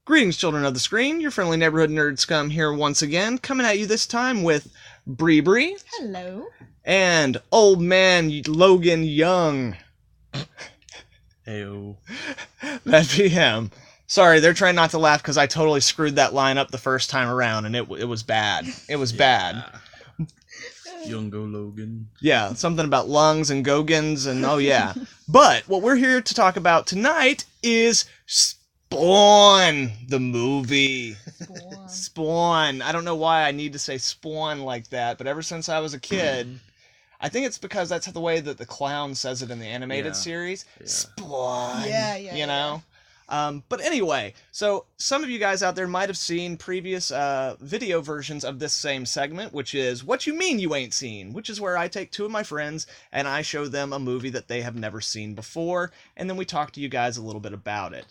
Greetings, children of the screen. Your friendly neighborhood nerd scum here once again, coming at you this time with Bree Bree. Hello. And Old Man Logan Young. Heyo. That'd be him. Sorry, they're trying not to laugh because I totally screwed that line up the first time around, and it was bad. It was bad. Youngo Logan. Yeah, something about lungs and Gogans, and oh yeah. But what we're here to talk about tonight is Spawn, the movie. Spawn. I don't know why I need to say Spawn like that, but ever since I was a kid, I think it's because that's the way that the clown says it in the animated series. Yeah. Spawn. Yeah. You know? But anyway, so some of you guys out there might have seen previous video versions of this same segment, which is What You Mean You Ain't Seen, which is where I take two of my friends and I show them a movie that they have never seen before, and then we talk to you guys a little bit about it.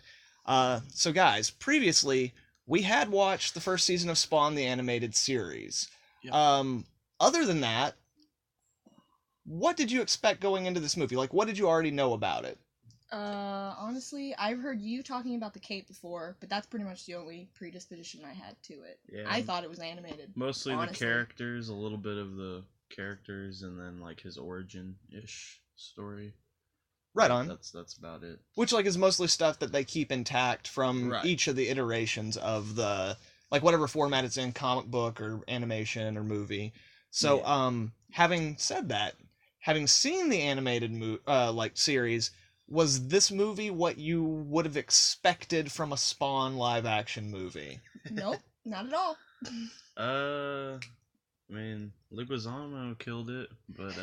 So guys, previously, we had watched the first season of Spawn, the animated series. Yep. Other than that, what did you expect going into this movie? Like, what did you already know about it? Honestly, I've heard you talking about the cape before, but that's pretty much the only predisposition I had to it. Yeah. I thought it was animated. Mostly honestly. The characters, a little bit of the characters, and then, like, his origin-ish story. Right on. That's about it. Which, like, is mostly stuff that they keep intact from each of the iterations of the, like, whatever format it's in, comic book or animation or movie. So, having said that, having seen the animated series, was this movie what you would have expected from a Spawn live-action movie? Nope, not at all. I mean, Leguizamo killed it, but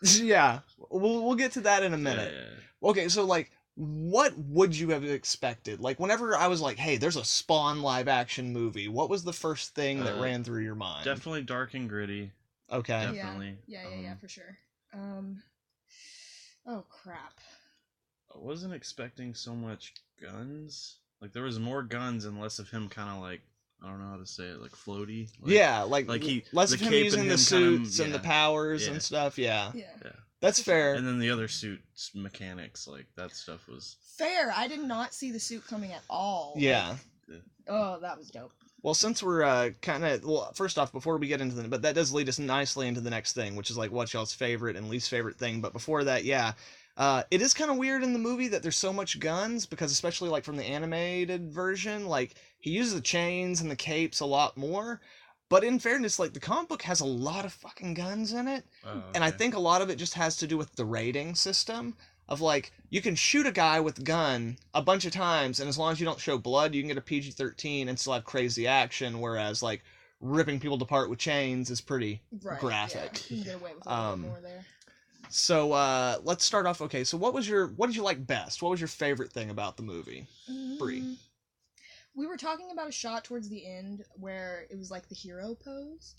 yeah, we'll get to that in a minute. Yeah. Okay, so like, what would you have expected? Like, whenever I was like, "Hey, there's a Spawn live-action movie," what was the first thing that ran through your mind? Definitely dark and gritty. Okay. Definitely. Yeah, for sure. Oh crap. I wasn't expecting so much guns. Like, there was more guns and less of him kind of like, I don't know how to say it, like floaty. Like he less of him using the suits and the powers and stuff. Yeah. That's fair. And then the other suits mechanics, like that stuff was fair. I did not see the suit coming at all. Yeah. Oh, that was dope. Well, since we're first off, before we get into but that does lead us nicely into the next thing, which is like what's y'all's favorite and least favorite thing. But before that, it is kind of weird in the movie that there's so much guns, because especially like from the animated version, like he uses the chains and the capes a lot more. But in fairness, like the comic book has a lot of fucking guns in it. And I think a lot of it just has to do with the rating system of like, you can shoot a guy with a gun a bunch of times, and as long as you don't show blood, you can get a PG-13 and still have crazy action, whereas like ripping people apart with chains is pretty graphic. Yeah. You can get away with a little more there. So let's start off. Okay, so what did you like best? What was your favorite thing about the movie, Bree? We were talking about a shot towards the end where it was like the hero pose.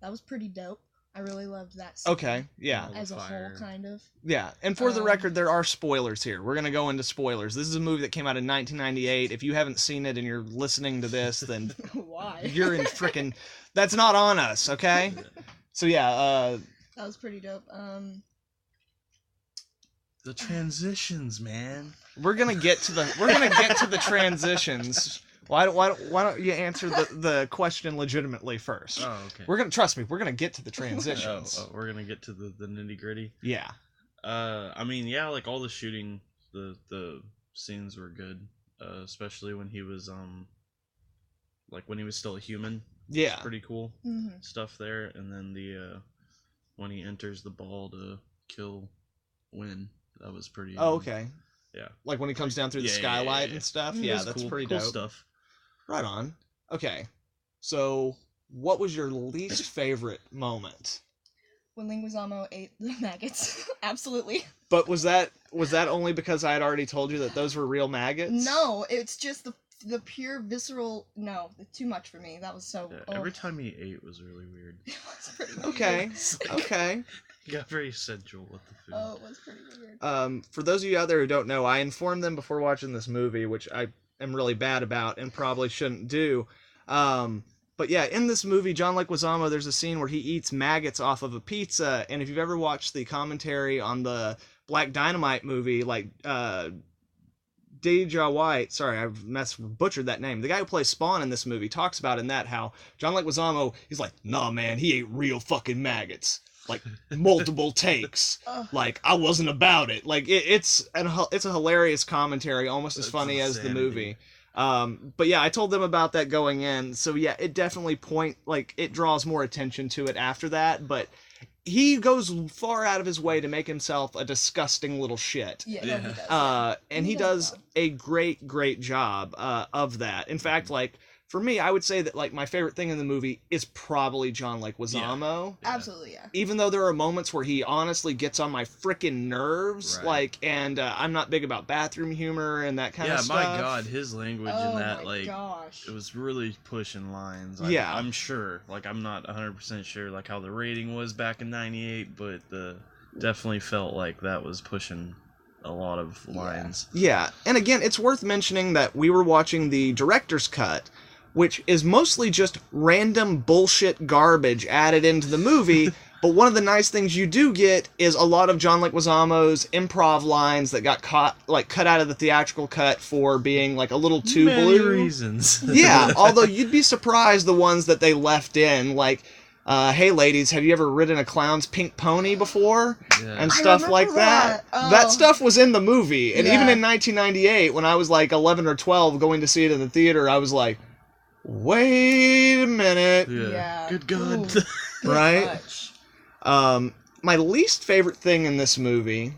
That was pretty dope. I really loved that scene. Okay, yeah. As a whole, kind of. Yeah, and for the record, there are spoilers here. We're going to go into spoilers. This is a movie that came out in 1998. If you haven't seen it and you're listening to this, then why? You're in frickin'... That's not on us, okay? So yeah, that was pretty dope. The transitions, man. We're gonna get to the transitions. Why don't you answer the question legitimately first? Oh, okay. We're gonna get to the transitions. We're gonna get to the nitty gritty. Yeah. I mean, yeah, like all the shooting, the scenes were good, especially when he was like when he was still a human. Yeah. Pretty cool stuff there, and then the when he enters the ball to kill Win. That was pretty... Oh, okay. Yeah. Like when he comes down through the skylight and stuff? Yeah, that's cool, pretty cool dope. Stuff. Right on. Okay. So, what was your least favorite moment? When Leguizamo ate the maggots. Absolutely. But was that only because I had already told you that those were real maggots? No, it's just the pure visceral... No, too much for me. That was so... Yeah, every time he ate was really weird. It was pretty weird. Okay. Okay. He got very sensual with the food. Oh, it was pretty weird. For those of you out there who don't know, I informed them before watching this movie, which I am really bad about and probably shouldn't do. But yeah, in this movie, John Leguizamo, there's a scene where he eats maggots off of a pizza, and if you've ever watched the commentary on the Black Dynamite movie, like Deja White, sorry, I've butchered that name. The guy who plays Spawn in this movie talks about in that how John Leguizamo, he's like, nah, man, he ate real fucking maggots. Like, multiple takes. Like, I wasn't about it. Like, it's a hilarious commentary, almost as funny as the movie. But yeah, I told them about that going in. So yeah, it definitely it draws more attention to it after that, but he goes far out of his way to make himself a disgusting little shit. Yeah, no, he does. And he does a great job of that. In fact, like, for me, I would say that, like, my favorite thing in the movie is probably John Leguizamo. Yeah. Absolutely, yeah. Even though there are moments where he honestly gets on my freaking nerves, like, and I'm not big about bathroom humor and that kind of stuff. Yeah, my God, his language in that, like, gosh. It was really pushing lines. I'm sure. Like, I'm not 100% sure, like, how the rating was back in '98, but definitely felt like that was pushing a lot of lines. Yeah, and again, it's worth mentioning that we were watching the director's cut, which is mostly just random bullshit garbage added into the movie. But one of the nice things you do get is a lot of John Leguizamo's improv lines that got cut out of the theatrical cut for being like a little too Many blue. reasons. Yeah, although you'd be surprised the ones that they left in, like, hey ladies, have you ever ridden a clown's pink pony before? Yeah. And stuff like that. That stuff was in the movie. And even in 1998, when I was like 11 or 12 going to see it in the theater, I was like, wait a minute. Yeah. Good God. Right? My least favorite thing in this movie,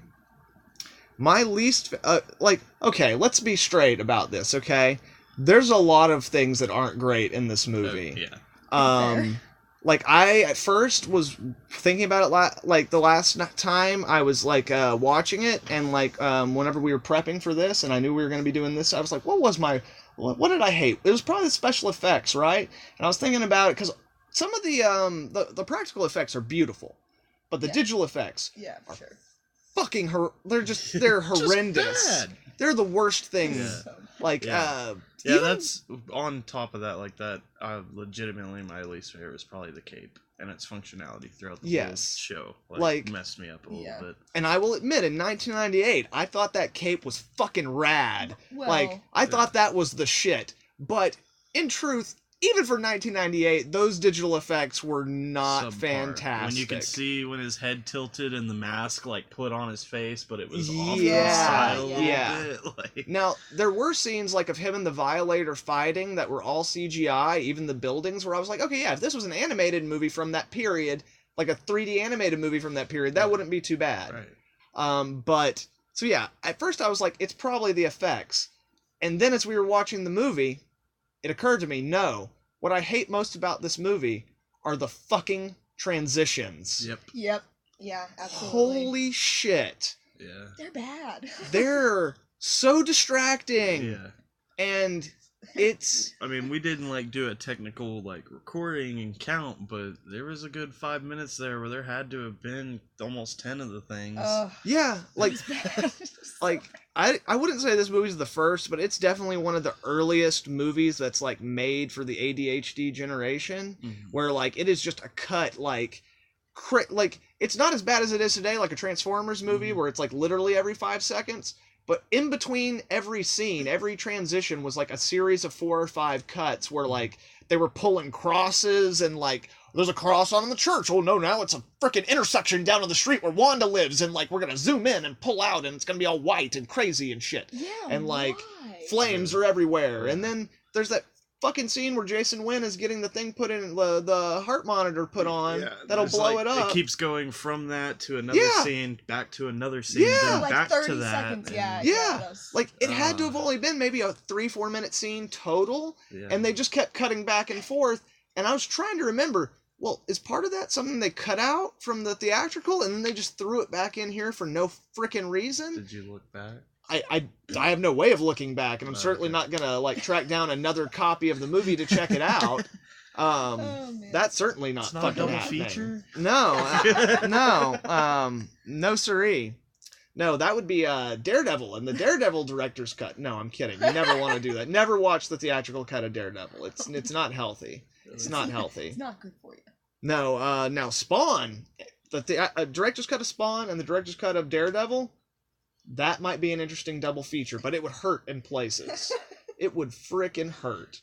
okay, let's be straight about this, okay? There's a lot of things that aren't great in this movie. Like, I, at first, was thinking about it, the last time I was, watching it, and, whenever we were prepping for this, and I knew we were going to be doing this, I was like, what did I hate? It was probably the special effects, right? And I was thinking about it, because some of the practical effects are beautiful, but the digital effects are fucking they're horrendous. Just bad. They're the worst things. That's on top of that, like that. Legitimately, my least favorite is probably the cape and its functionality throughout the whole show. Messed me up a little bit. And I will admit, in 1998, I thought that cape was fucking rad. Well, I thought that was the shit. But in truth, even for 1998, those digital effects were not fantastic. When you can see when his head tilted and the mask put on his face, but it was off to the side a little bit. Now, there were scenes of him and the Violator fighting that were all CGI, even the buildings, where I was like, okay, yeah, if this was an animated movie from that period, like a 3D animated movie from that period, that wouldn't be too bad. Right. So yeah, at first I was like, it's probably the effects. And then as we were watching the movie, it occurred to me, no. What I hate most about this movie are the fucking transitions. Yep. Yeah, absolutely. Holy shit. Yeah. They're bad. They're so distracting. Yeah. And it's... I mean, we didn't, do a technical, recording and count, but there was a good 5 minutes there where there had to have been almost 10 of the things. Yeah, I wouldn't say this movie's the first, but it's definitely one of the earliest movies that's, made for the ADHD generation, where, it is just a cut, it's not as bad as it is today, like a Transformers movie, where it's, literally every 5 seconds, but in between every scene, every transition was, a series of 4 or 5 cuts where, they were pulling crosses and, there's a cross on in the church. Oh, no, now it's a frickin' intersection down on the street where Wanda lives, and, we're gonna zoom in and pull out, and it's gonna be all white and crazy and shit. Yeah, and, flames are everywhere. And then there's that fucking scene where Jason Wynn is getting the thing put in, the heart monitor put on, that'll blow it up. It keeps going from that to another scene, back to another scene, then back 30 to that. seconds, it had to have only been maybe a 3-4 minute scene total, and they just kept cutting back and forth, and I was trying to remember, well, is part of that something they cut out from the theatrical, and then they just threw it back in here for no frickin' reason? Did you look back? I have no way of looking back, and I'm certainly not gonna track down another copy of the movie to check it out. That's certainly not fucking a double happening. feature. No siree. No, that would be Daredevil and the Daredevil director's cut. No, I'm kidding. You never want to do that. Never watch the theatrical cut of Daredevil. It's not healthy. It's not healthy. It's not good for you. No, now Spawn, the director's cut of Spawn and the director's cut of Daredevil, That might be an interesting double feature, but it would hurt in places. It would frickin' hurt.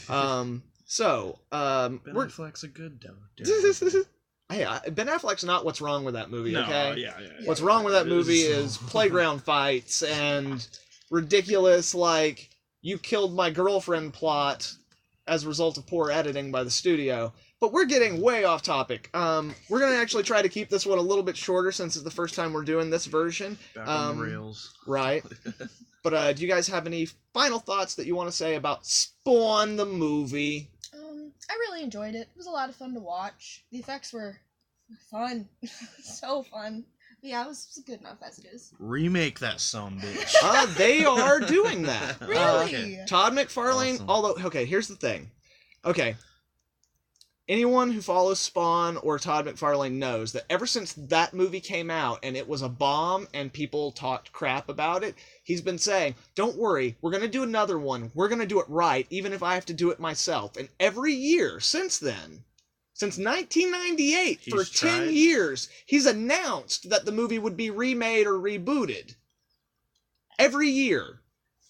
Ben Affleck's a good Daredevil. Hey, Ben Affleck's not what's wrong with that movie, No, okay? yeah. What's wrong with that movie is playground fights and ridiculous, like, you killed my girlfriend plot as a result of poor editing by the studio. But we're getting way off topic. We're going to actually try to keep this one a little bit shorter since it's the first time we're doing this version. Back on the rails. Right. But do you guys have any final thoughts that you want to say about Spawn the movie? I really enjoyed it. It was a lot of fun to watch. The effects were fun. So fun. But yeah, it was good enough as it is. Remake that son bitch. They are doing that. Really? Todd McFarlane, Awesome. although, okay, here's the thing. Okay. Anyone who follows Spawn or Todd McFarlane knows that ever since that movie came out and it was a bomb and people talked crap about it, he's been saying, don't worry, we're going to do another one. We're going to do it right, even if I have to do it myself. And every year since then, since 1998, for 10 years, he's announced that the movie would be remade or rebooted. Every year.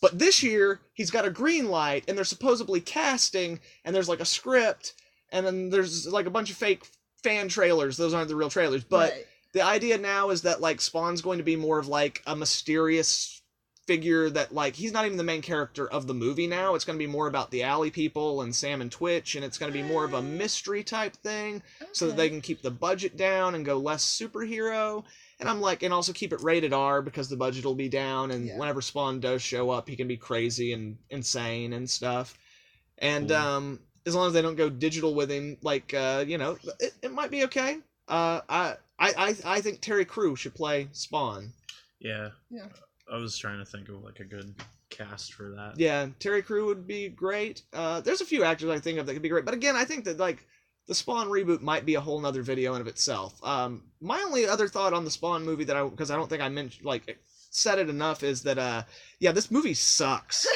But this year, he's got a green light, and they're supposedly casting, and there's like a script, and then there's like a bunch of fake fan trailers. Those aren't the real trailers. But Right. the idea now is that like Spawn's going to be more of like a mysterious figure that like he's not even the main character of the movie now. It's going to be more about the alley people and Sam and Twitch, and it's going to be more of a mystery type thing so that they can keep the budget down and go less superhero. And I'm like, and also keep it rated R because the budget will be down, and whenever Spawn does show up, he can be crazy and insane and stuff. And as long as they don't go digital with him, like it might be okay. I think Terry Crews should play Spawn. Yeah. Yeah. I was trying to think of like a good cast for that. Yeah, Terry Crews would be great. There's a few actors I think of that could be great, but again, I think that like the Spawn reboot might be a whole nother video in of itself. My only other thought on the Spawn movie because I don't think I mentioned said it enough is that this movie sucks.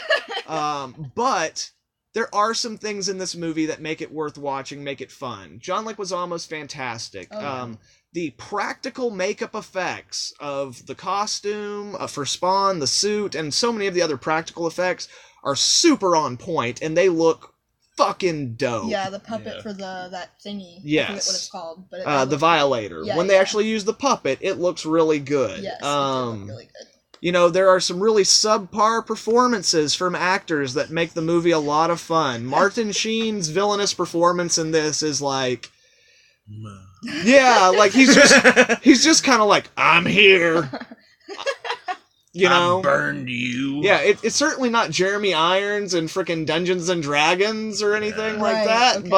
But there are some things in this movie that make it worth watching, make it fun. John Leguizamo's fantastic. Oh, yeah. The practical makeup effects of the costume for Spawn, the suit, and so many of the other practical effects are super on point, and they look fucking dope. Yeah, the puppet for that thingy. Yes. I forget what it's called. But the Violator. Yeah, when they actually use the puppet, it looks really good. Yes, it did look really good. You know, there are some really subpar performances from actors that make the movie a lot of fun. Martin Sheen's villainous performance in this is like, yeah, like he's just kind of like, I'm here. You know, I burned you. Yeah, it's certainly not Jeremy Irons and frickin' Dungeons and Dragons or anything like that. Okay,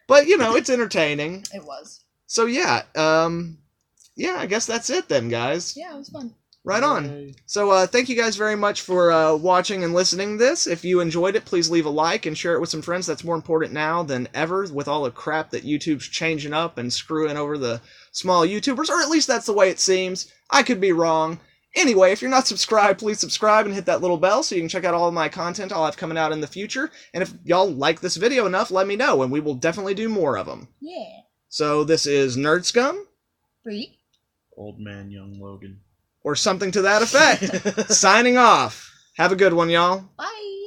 but you know, it's entertaining. It was. So yeah, I guess that's it then, guys. Yeah, it was fun. Right on. So thank you guys very much for watching and listening to this. If you enjoyed it, please leave a like and share it with some friends. That's more important now than ever with all the crap that YouTube's changing up and screwing over the small YouTubers, or at least that's the way it seems. I could be wrong. Anyway, if you're not subscribed, please subscribe and hit that little bell so you can check out all of my content I'll have coming out in the future. And if y'all like this video enough, let me know, and we will definitely do more of them. Yeah. So this is Nerd Scum. Freak. Old man, young Logan. Or something to that effect. Signing off. Have a good one, y'all. Bye.